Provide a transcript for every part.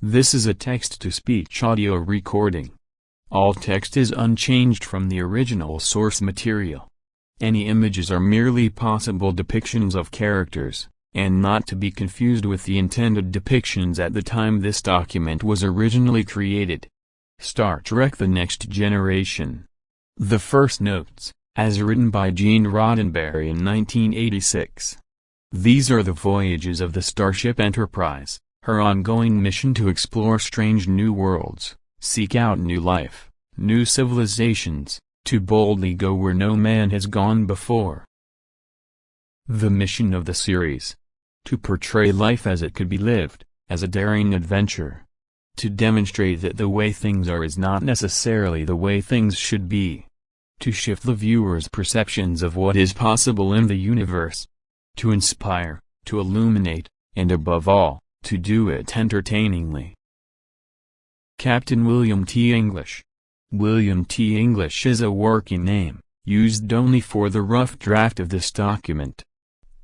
This is a text-to-speech audio recording. All text is unchanged from the original source material. Any images are merely possible depictions of characters, and not to be confused with the intended depictions at the time this document was originally created. Star Trek: The Next Generation. The first notes, as written by Gene Roddenberry in 1986. These are the voyages of the Starship Enterprise, her ongoing mission to explore strange new worlds, seek out new life, new civilizations, to boldly go where no man has gone before. The mission of the series: to portray life as it could be lived, as a daring adventure. To demonstrate that the way things are is not necessarily the way things should be. To shift the viewer's perceptions of what is possible in the universe. To inspire, to illuminate, and above all, to do it entertainingly. Captain William T. English. William T. English is a working name, used only for the rough draft of this document.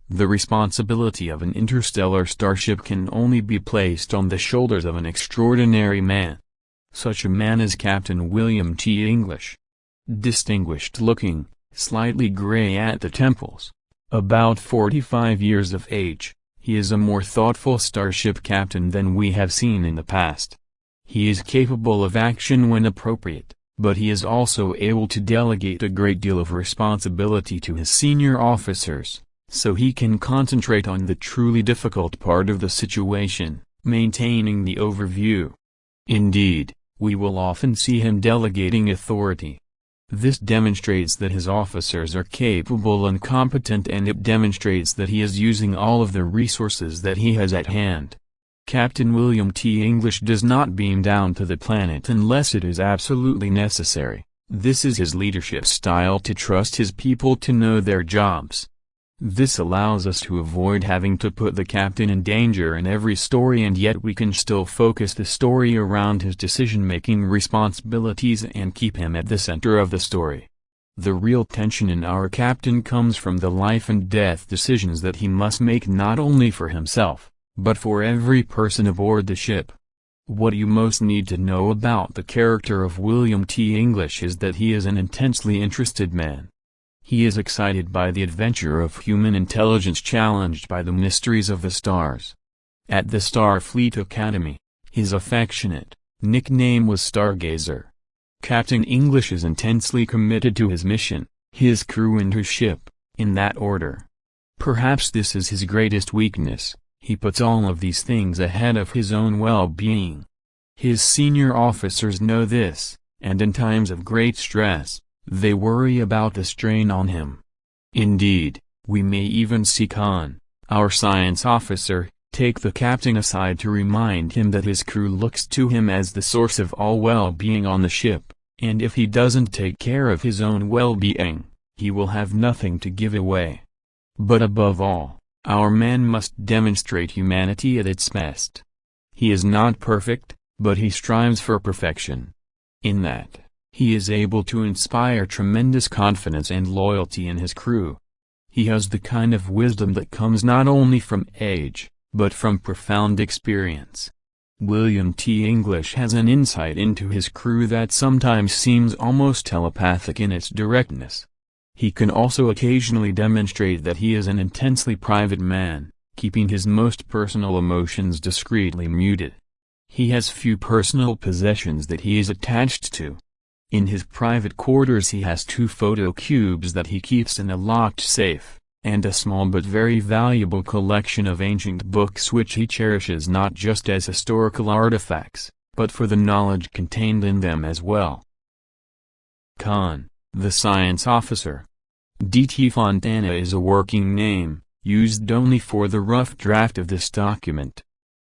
The responsibility of an interstellar starship can only be placed on the shoulders of an extraordinary man. Such a man is Captain William T. English. Distinguished-looking, slightly gray at the temples, about 45 years of age, he is a more thoughtful starship captain than we have seen in the past. He is capable of action when appropriate, but he is also able to delegate a great deal of responsibility to his senior officers, so he can concentrate on the truly difficult part of the situation, maintaining the overview. Indeed, we will often see him delegating authority. This demonstrates that his officers are capable and competent, and it demonstrates that he is using all of the resources that he has at hand. Captain William T. English does not beam down to the planet unless it is absolutely necessary. This is his leadership style, to trust his people to know their jobs. This allows us to avoid having to put the captain in danger in every story, and yet we can still focus the story around his decision-making responsibilities and keep him at the center of the story. The real tension in our captain comes from the life and death decisions that he must make, not only for himself, but for every person aboard the ship. What you most need to know about the character of William T. English is that he is an intensely interested man. He is excited by the adventure of human intelligence challenged by the mysteries of the stars. At the Starfleet Academy, his affectionate nickname was Stargazer. Captain English is intensely committed to his mission, his crew and his ship, in that order. Perhaps this is his greatest weakness: he puts all of these things ahead of his own well-being. His senior officers know this, and in times of great stress, they worry about the strain on him. Indeed, we may even see Khan, our science officer, take the captain aside to remind him that his crew looks to him as the source of all well-being on the ship, and if he doesn't take care of his own well-being, he will have nothing to give away. But above all, our man must demonstrate humanity at its best. He is not perfect, but he strives for perfection. In that, he is able to inspire tremendous confidence and loyalty in his crew. He has the kind of wisdom that comes not only from age, but from profound experience. William T. English has an insight into his crew that sometimes seems almost telepathic in its directness. He can also occasionally demonstrate that he is an intensely private man, keeping his most personal emotions discreetly muted. He has few personal possessions that he is attached to. In his private quarters he has 2 photo cubes that he keeps in a locked safe, and a small but very valuable collection of ancient books which he cherishes not just as historical artifacts, but for the knowledge contained in them as well. Khan, the science officer. D.T. Fontana is a working name, used only for the rough draft of this document.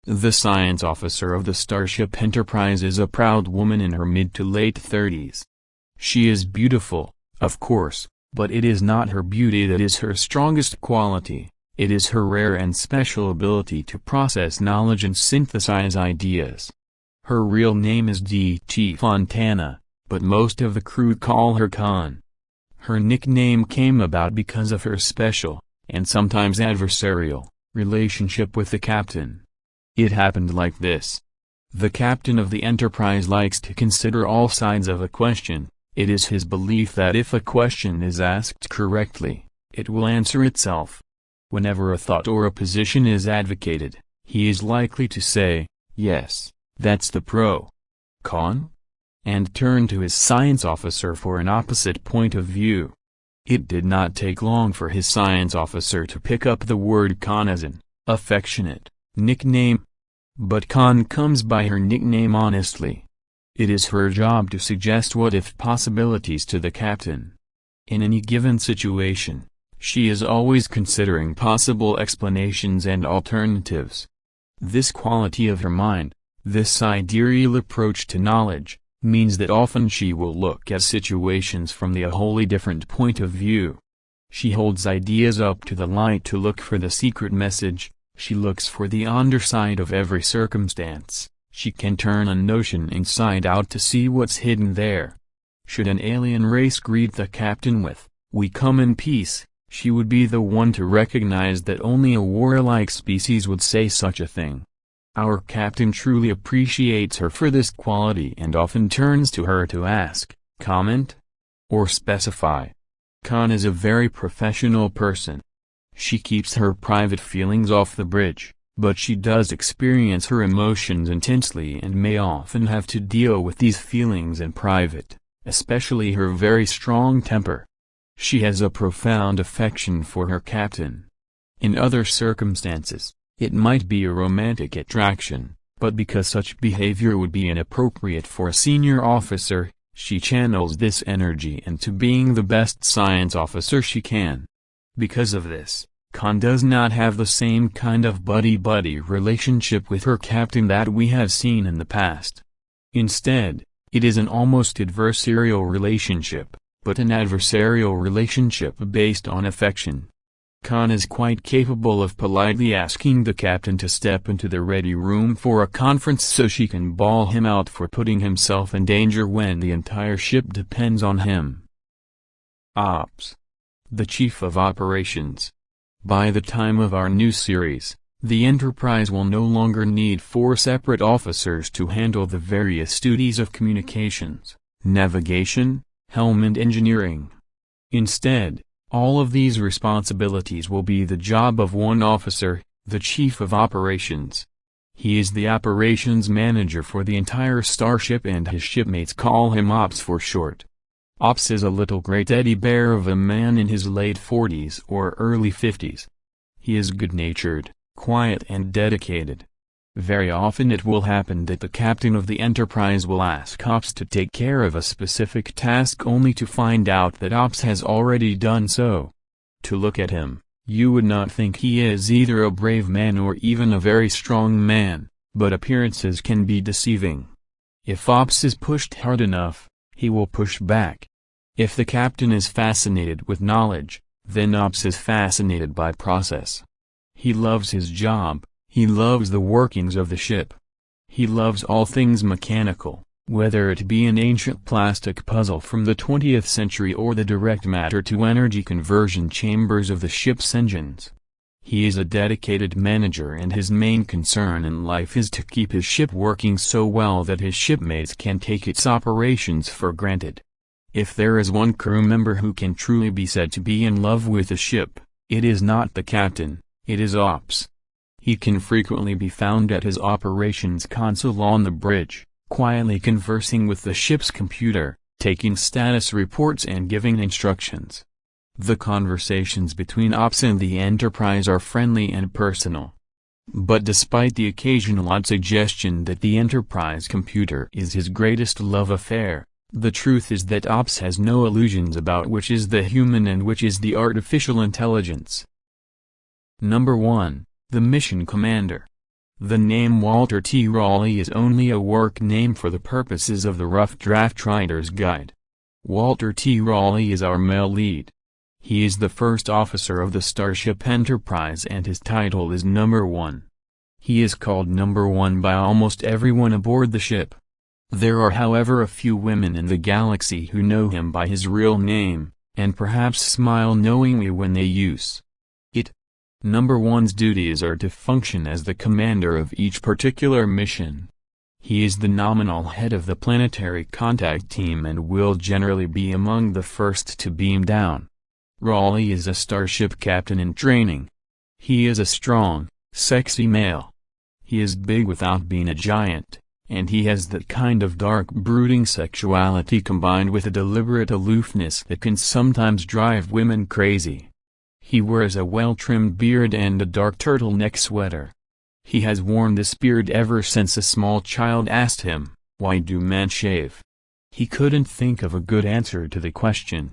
The science officer of the Starship Enterprise is a proud woman in her mid to late 30s. She is beautiful, of course, but it is not her beauty that is her strongest quality, it is her rare and special ability to process knowledge and synthesize ideas. Her real name is D.T. Fontana, but most of the crew call her Khan. Her nickname came about because of her special, and sometimes adversarial, relationship with the captain. It happened like this. The captain of the Enterprise likes to consider all sides of a question. It is his belief that if a question is asked correctly, it will answer itself. Whenever a thought or a position is advocated, he is likely to say, "Yes, that's the pro. Con?" and turn to his science officer for an opposite point of view. It did not take long for his science officer to pick up the word con as an affectionate nickname. But Con comes by her nickname honestly. It is her job to suggest what-if possibilities to the captain. In any given situation, she is always considering possible explanations and alternatives. This quality of her mind, this sidereal approach to knowledge, means that often she will look at situations from a wholly different point of view. She holds ideas up to the light to look for the secret message. She looks for the underside of every circumstance. She can turn a notion inside out to see what's hidden there. Should an alien race greet the captain with, "We come in peace," she would be the one to recognize that only a warlike species would say such a thing. Our captain truly appreciates her for this quality and often turns to her to ask, comment, or specify. Con is a very professional person. She keeps her private feelings off the bridge, but she does experience her emotions intensely and may often have to deal with these feelings in private, especially her very strong temper. She has a profound affection for her captain. In other circumstances, it might be a romantic attraction, but because such behavior would be inappropriate for a senior officer, she channels this energy into being the best science officer she can. Because of this, Con does not have the same kind of buddy-buddy relationship with her captain that we have seen in the past. Instead, it is an almost adversarial relationship, but an adversarial relationship based on affection. Con is quite capable of politely asking the captain to step into the ready room for a conference so she can bawl him out for putting himself in danger when the entire ship depends on him. Ops. The Chief of Operations. By the time of our new series, the Enterprise will no longer need 4 separate officers to handle the various duties of communications, navigation, helm and engineering. Instead, all of these responsibilities will be the job of one officer, the Chief of Operations. He is the operations manager for the entire starship and his shipmates call him Ops for short. Ops is a little gray teddy bear of a man in his late 40s or early 50s. He is good-natured, quiet and dedicated. Very often it will happen that the captain of the Enterprise will ask Ops to take care of a specific task only to find out that Ops has already done so. To look at him, you would not think he is either a brave man or even a very strong man, but appearances can be deceiving. If Ops is pushed hard enough, he will push back. If the captain is fascinated with knowledge, then Ops is fascinated by process. He loves his job, he loves the workings of the ship. He loves all things mechanical, whether it be an ancient plastic puzzle from the 20th century or the direct matter-to-energy conversion chambers of the ship's engines. He is a dedicated manager and his main concern in life is to keep his ship working so well that his shipmates can take its operations for granted. If there is one crew member who can truly be said to be in love with the ship, it is not the captain, it is Ops. He can frequently be found at his operations console on the bridge, quietly conversing with the ship's computer, taking status reports and giving instructions. The conversations between Ops and the Enterprise are friendly and personal. But despite the occasional odd suggestion that the Enterprise computer is his greatest love affair, the truth is that Ops has no illusions about which is the human and which is the artificial intelligence. Number 1. The Mission Commander. The name Walter T. Raleigh is only a work name for the purposes of the Rough Draft Writer's Guide. Walter T. Raleigh is our male lead. He is the first officer of the Starship Enterprise and his title is Number 1. He is called Number 1 by almost everyone aboard the ship. There are however a few women in the galaxy who know him by his real name, and perhaps smile knowingly when they use it. Number 1's duties are to function as the commander of each particular mission. He is the nominal head of the planetary contact team and will generally be among the first to beam down. Raleigh is a starship captain in training. He is a strong, sexy male. He is big without being a giant, and he has that kind of dark brooding sexuality combined with a deliberate aloofness that can sometimes drive women crazy. He wears a well-trimmed beard and a dark turtleneck sweater. He has worn this beard ever since a small child asked him, "Why do men shave?" He couldn't think of a good answer to the question.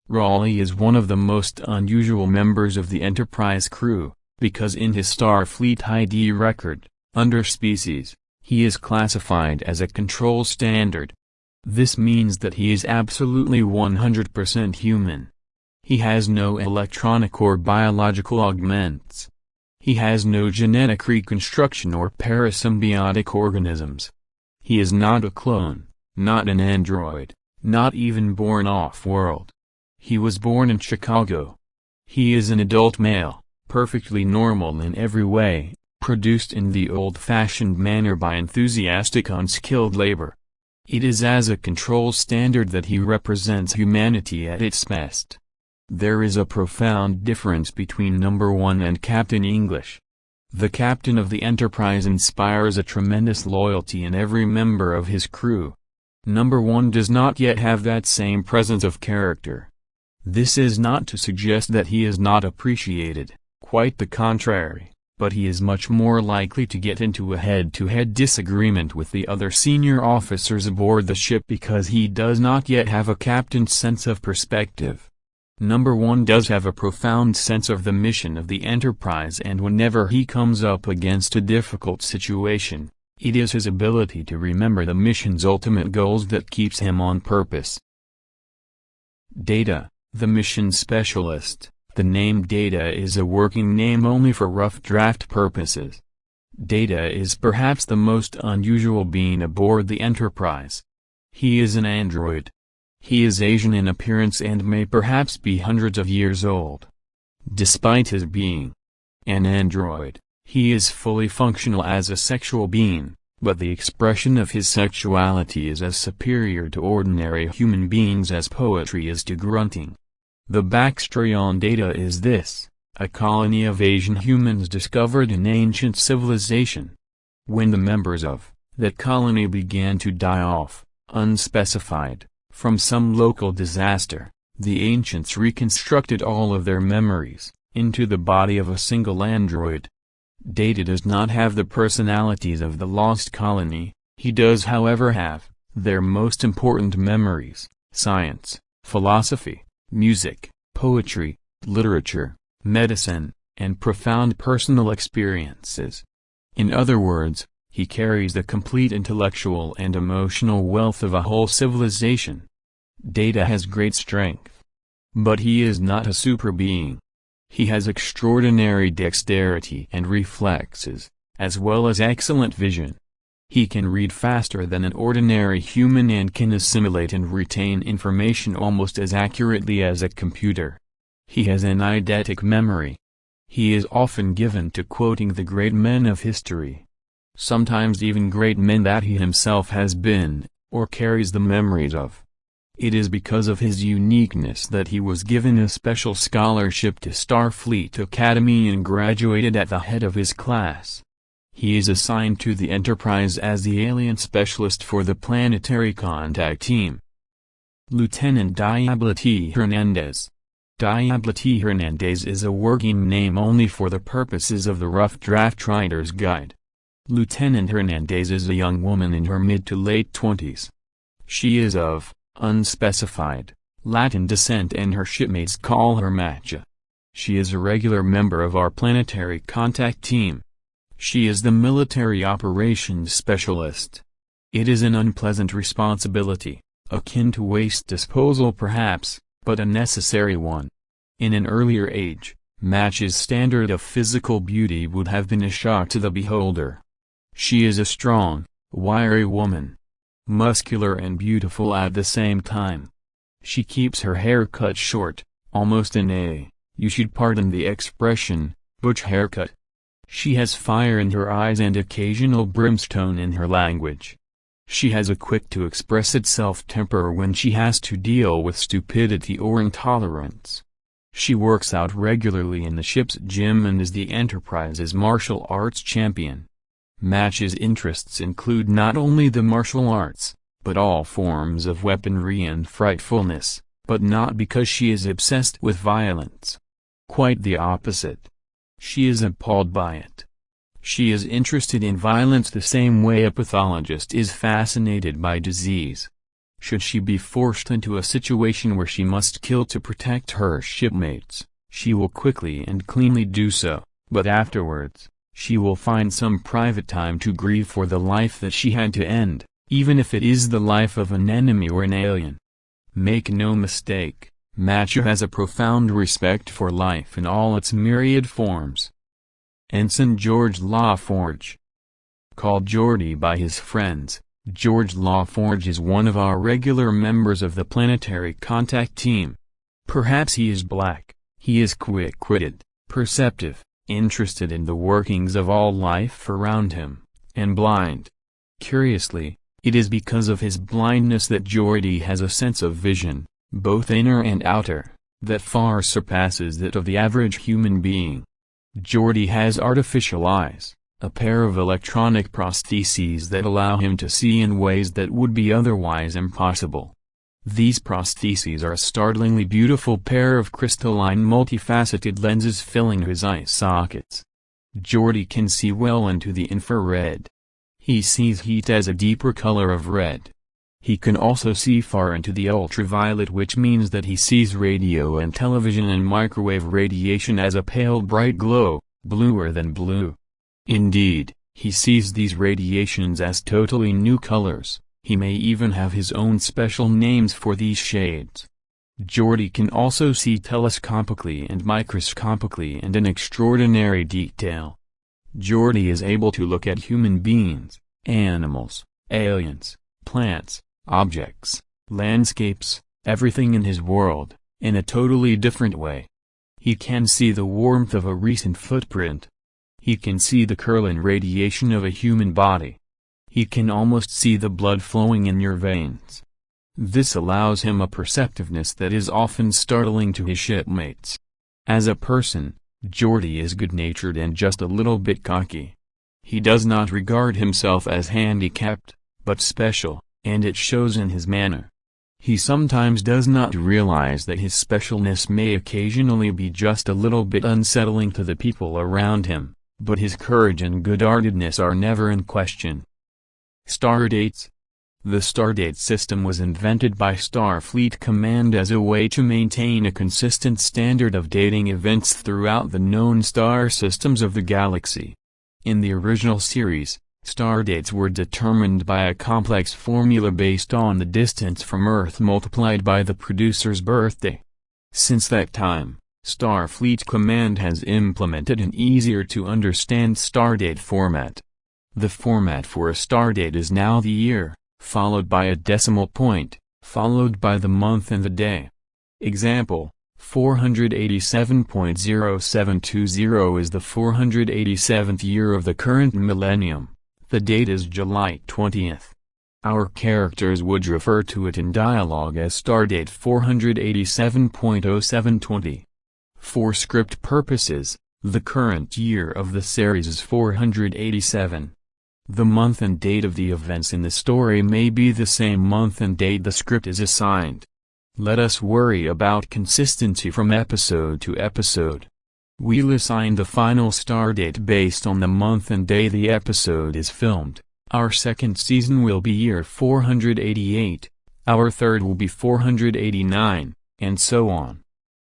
Raleigh is one of the most unusual members of the Enterprise crew, because in his Starfleet ID record, under species, he is classified as a control standard. This means that he is absolutely 100% human. He has no electronic or biological augments. He has no genetic reconstruction or parasymbiotic organisms. He is not a clone, not an android, not even born off-world. He was born in Chicago. He is an adult male, perfectly normal in every way, produced in the old-fashioned manner by enthusiastic unskilled labor. It is as a control standard that he represents humanity at its best. There is a profound difference between Number 1 and Captain English. The captain of the Enterprise inspires a tremendous loyalty in every member of his crew. Number 1 does not yet have that same presence of character. This is not to suggest that he is not appreciated, quite the contrary, but he is much more likely to get into a head-to-head disagreement with the other senior officers aboard the ship because he does not yet have a captain's sense of perspective. Number 1 does have a profound sense of the mission of the Enterprise, and whenever he comes up against a difficult situation, it is his ability to remember the mission's ultimate goals that keeps him on purpose. Data, the mission specialist. The name Data is a working name only for rough draft purposes. Data is perhaps the most unusual being aboard the Enterprise. He is an android. He is Asian in appearance and may perhaps be hundreds of years old. Despite his being an android, he is fully functional as a sexual being, but the expression of his sexuality is as superior to ordinary human beings as poetry is to grunting. The backstory on Data is this: a colony of Asian humans discovered an ancient civilization. When the members of that colony began to die off, unspecified, from some local disaster, the ancients reconstructed all of their memories into the body of a single android. Data does not have the personalities of the lost colony. He does however have their most important memories: science, philosophy, music, poetry, literature, medicine, and profound personal experiences. In other words, he carries the complete intellectual and emotional wealth of a whole civilization. Data has great strength. But he is not a super being. He has extraordinary dexterity and reflexes, as well as excellent vision. He can read faster than an ordinary human and can assimilate and retain information almost as accurately as a computer. He has an eidetic memory. He is often given to quoting the great men of history. Sometimes even great men that he himself has been, or carries the memories of. It is because of his uniqueness that he was given a special scholarship to Starfleet Academy and graduated at the head of his class. He is assigned to the Enterprise as the alien specialist for the planetary contact team. Lieutenant Diablo T. Hernandez. Diablo T. Hernandez is a working name only for the purposes of the Rough Draft Writer's Guide. Lieutenant Hernandez is a young woman in her mid to late 20s. She is of unspecified Latin descent and her shipmates call her Matcha. She is a regular member of our planetary contact team. She is the military operations specialist. It is an unpleasant responsibility, akin to waste disposal perhaps, but a necessary one. In an earlier age, Matcha's standard of physical beauty would have been a shock to the beholder. She is a strong, wiry woman. Muscular and beautiful at the same time. She keeps her hair cut short, almost in a, you should pardon the expression, butch haircut. She has fire in her eyes and occasional brimstone in her language. She has a quick-to-express-itself temper when she has to deal with stupidity or intolerance. She works out regularly in the ship's gym and is the Enterprise's martial arts champion. Match's interests include not only the martial arts, but all forms of weaponry and frightfulness, but not because she is obsessed with violence. Quite the opposite. She is appalled by it. She is interested in violence the same way a pathologist is fascinated by disease. Should she be forced into a situation where she must kill to protect her shipmates, she will quickly and cleanly do so, but afterwards, she will find some private time to grieve for the life that she had to end, even if it is the life of an enemy or an alien. Make no mistake, Matthew has a profound respect for life in all its myriad forms. Ensign George LaForge. Called Jordy by his friends, George LaForge is one of our regular members of the planetary contact team. Perhaps he is black, he is quick-witted, perceptive, interested in the workings of all life around him, and blind. Curiously, it is because of his blindness that Jordy has a sense of vision, both inner and outer, that far surpasses that of the average human being. Jordy has artificial eyes, a pair of electronic prostheses that allow him to see in ways that would be otherwise impossible. These prostheses are a startlingly beautiful pair of crystalline multifaceted lenses filling his eye sockets. Jordy can see well into the infrared. He sees heat as a deeper color of red. He can also see far into the ultraviolet, which means that he sees radio and television and microwave radiation as a pale bright glow, bluer than blue. Indeed, he sees these radiations as totally new colors. He may even have his own special names for these shades. Jordy can also see telescopically and microscopically and in extraordinary detail. Jordy is able to look at human beings, animals, aliens, plants, objects, landscapes, everything in his world, in a totally different way. He can see the warmth of a recent footprint. He can see the curl and radiation of a human body. He can almost see the blood flowing in your veins. This allows him a perceptiveness that is often startling to his shipmates. As a person, Jordy is good-natured and just a little bit cocky. He does not regard himself as handicapped, but special, and it shows in his manner. He sometimes does not realize that his specialness may occasionally be just a little bit unsettling to the people around him, but his courage and good-heartedness are never in question. Stardates. The Stardate system was invented by Starfleet Command as a way to maintain a consistent standard of dating events throughout the known star systems of the galaxy. In the original series, stardates were determined by a complex formula based on the distance from Earth multiplied by the producer's birthday. Since that time, Starfleet Command has implemented an easier-to-understand stardate format. The format for a stardate is now the year, followed by a decimal point, followed by the month and the day. Example, 487.0720 is the 487th year of the current millennium. The date is July 20th. Our characters would refer to it in dialogue as Stardate 487.0720. For script purposes, the current year of the series is 487. The month and date of the events in the story may be the same month and date the script is assigned. Let us worry about consistency from episode to episode. We'll assign the final stardate based on the month and day the episode is filmed. Our second season will be year 488, our third will be 489, and so on.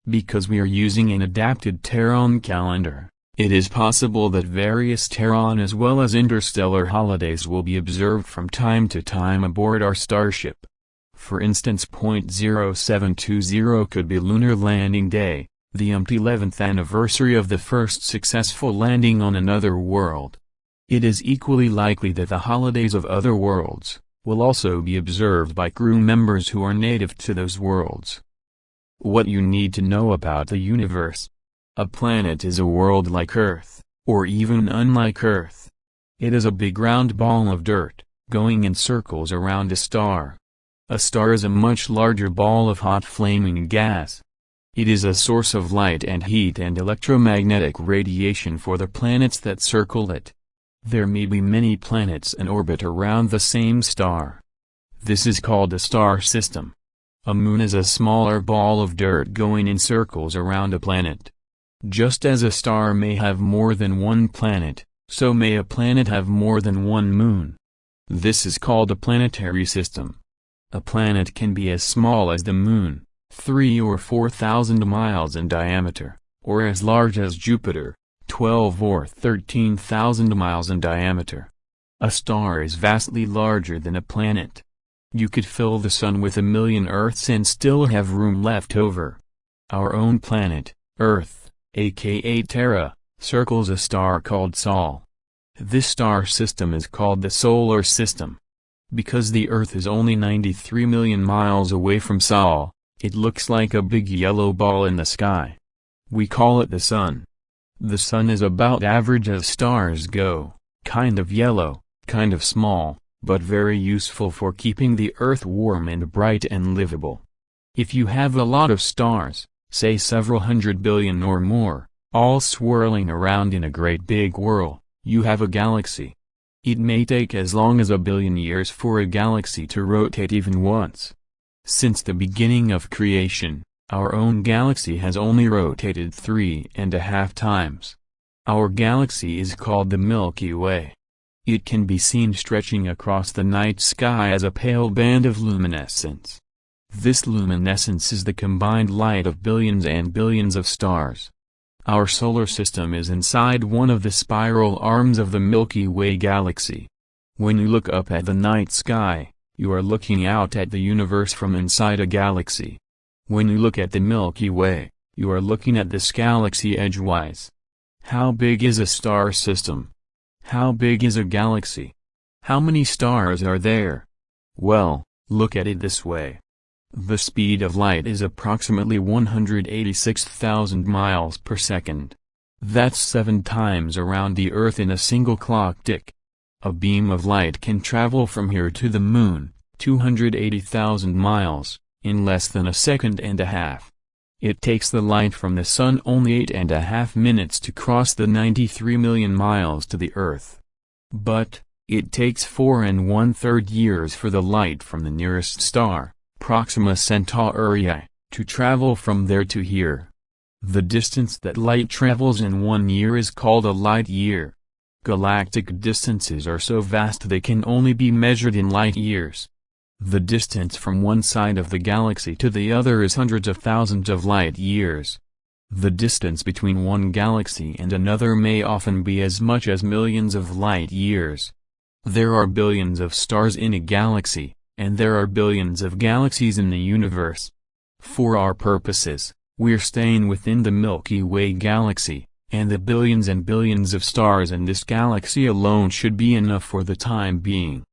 Because we are using an adapted Terran calendar, it is possible that various Terran as well as interstellar holidays will be observed from time to time aboard our starship. For instance, 0720 could be Lunar Landing Day, the 11th anniversary of the first successful landing on another world. It is equally likely that the holidays of other worlds will also be observed by crew members who are native to those worlds. What you need to know about the universe. A planet is a world like Earth, or even unlike Earth. It is a big round ball of dirt, going in circles around a star. A star is a much larger ball of hot flaming gas. It is a source of light and heat and electromagnetic radiation for the planets that circle it. There may be many planets in orbit around the same star. This is called a star system. A moon is a smaller ball of dirt going in circles around a planet. Just as a star may have more than one planet, so may a planet have more than one moon. This is called a planetary system. A planet can be as small as the moon, 3 or 4,000 miles in diameter, or as large as Jupiter, 12 or 13,000 miles in diameter. A star is vastly larger than a planet. You could fill the sun with 1,000,000 Earths and still have room left over. Our own planet, Earth, aka Terra, circles a star called Sol. This star system is called the Solar System. Because the Earth is only 93 million miles away from Sol, it looks like a big yellow ball in the sky. We call it the Sun. The Sun is about average as stars go, kind of yellow, kind of small, but very useful for keeping the Earth warm and bright and livable. If you have a lot of stars, say several 100 billion or more, all swirling around in a great big whirl, you have a galaxy. It may take as long as 1 billion years for a galaxy to rotate even once. Since the beginning of creation, our own galaxy has only rotated 3.5 times. Our galaxy is called the Milky Way. It can be seen stretching across the night sky as a pale band of luminescence. This luminescence is the combined light of billions and billions of stars. Our solar system is inside one of the spiral arms of the Milky Way galaxy. When you look up at the night sky, you are looking out at the universe from inside a galaxy. When you look at the Milky Way, you are looking at this galaxy edgewise. How big is a star system? How big is a galaxy? How many stars are there? Well, look at it this way. The speed of light is approximately 186,000 miles per second. That's 7 times around the Earth in a single clock tick. A beam of light can travel from here to the moon, 280,000 miles, in less than 1.5 seconds. It takes the light from the sun only 8.5 minutes to cross the 93 million miles to the Earth. But, it takes 4 1/3 years for the light from the nearest star, Proxima Centauri, to travel from there to here. The distance that light travels in 1 year is called a light year. Galactic distances are so vast they can only be measured in light years. The distance from one side of the galaxy to the other is hundreds of thousands of light years. The distance between one galaxy and another may often be as much as millions of light years. There are billions of stars in a galaxy, and there are billions of galaxies in the universe. For our purposes, we're staying within the Milky Way galaxy, and the billions and billions of stars in this galaxy alone should be enough for the time being.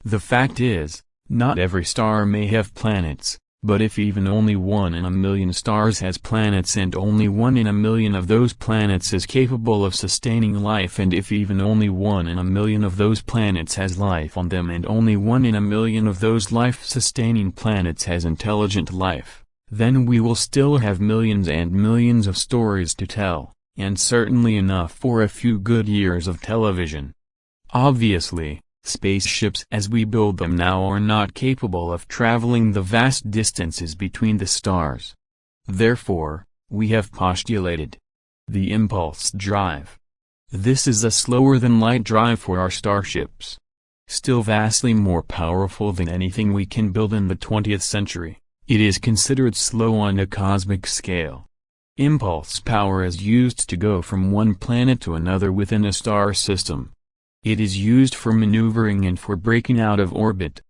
The fact is, not every star may have planets, but if even only 1 in 1,000,000 stars has planets and only 1 in 1,000,000 of those planets is capable of sustaining life, and if even only 1 in 1,000,000 of those planets has life on them and only 1 in 1,000,000 of those life-sustaining planets has intelligent life, then we will still have millions and millions of stories to tell, and certainly enough for a few good years of television. Obviously, spaceships as we build them now are not capable of traveling the vast distances between the stars. Therefore, we have postulated the impulse drive. This is a slower-than-light drive for our starships. Still vastly more powerful than anything we can build in the 20th century, it is considered slow on a cosmic scale. Impulse power is used to go from one planet to another within a star system. It is used for maneuvering and for breaking out of orbit.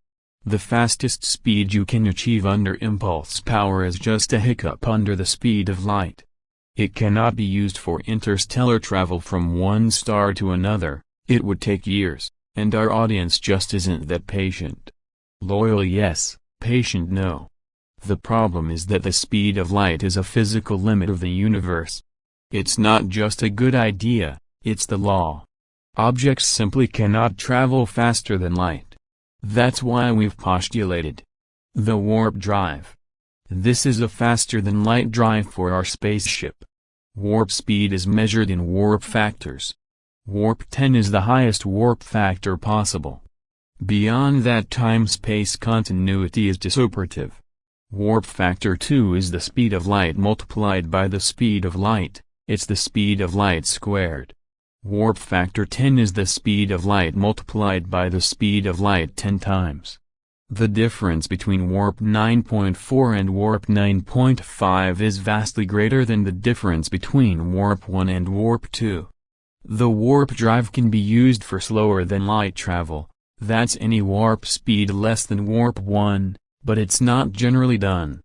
The fastest speed you can achieve under impulse power is just a hiccup under the speed of light. It cannot be used for interstellar travel from one star to another. It would take years, and our audience just isn't that patient. Loyal yes, patient no. The problem is that the speed of light is a physical limit of the universe. It's not just a good idea, It's the law. Objects simply cannot travel faster than light. That's why we've postulated the warp drive. This is a faster-than-light drive for our spaceship. Warp speed is measured in warp factors. Warp 10 is the highest warp factor possible. Beyond that, time-space continuity is disoperative. Warp factor 2 is the speed of light multiplied by the speed of light. It's the speed of light squared. Warp factor 10 is the speed of light multiplied by the speed of light 10 times. The difference between warp 9.4 and warp 9.5 is vastly greater than the difference between warp 1 and warp 2. The warp drive can be used for slower than light travel, that's any warp speed less than warp 1, but it's not generally done.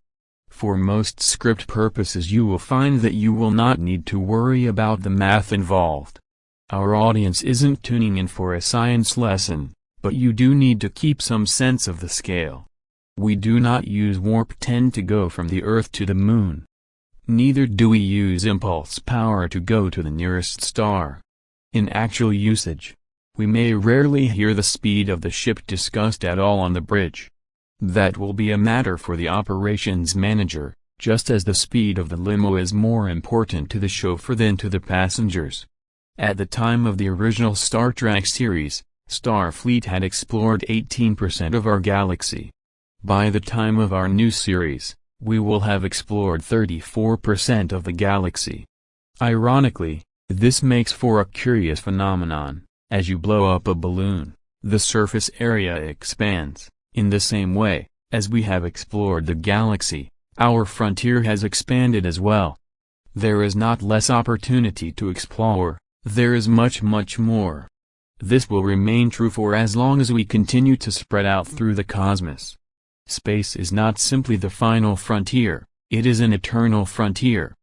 For most script purposes you will find that you will not need to worry about the math involved. Our audience isn't tuning in for a science lesson, but you do need to keep some sense of the scale. We do not use warp 10 to go from the Earth to the Moon. Neither do we use impulse power to go to the nearest star. In actual usage, we may rarely hear the speed of the ship discussed at all on the bridge. That will be a matter for the operations manager, just as the speed of the limo is more important to the chauffeur than to the passengers. At the time of the original Star Trek series, Starfleet had explored 18% of our galaxy. By the time of our new series, we will have explored 34% of the galaxy. Ironically, this makes for a curious phenomenon. As you blow up a balloon, the surface area expands. In the same way, as we have explored the galaxy, our frontier has expanded as well. There is not less opportunity to explore, there is much more. This will remain true for as long as we continue to spread out through the cosmos. Space is not simply the final frontier, it is an eternal frontier.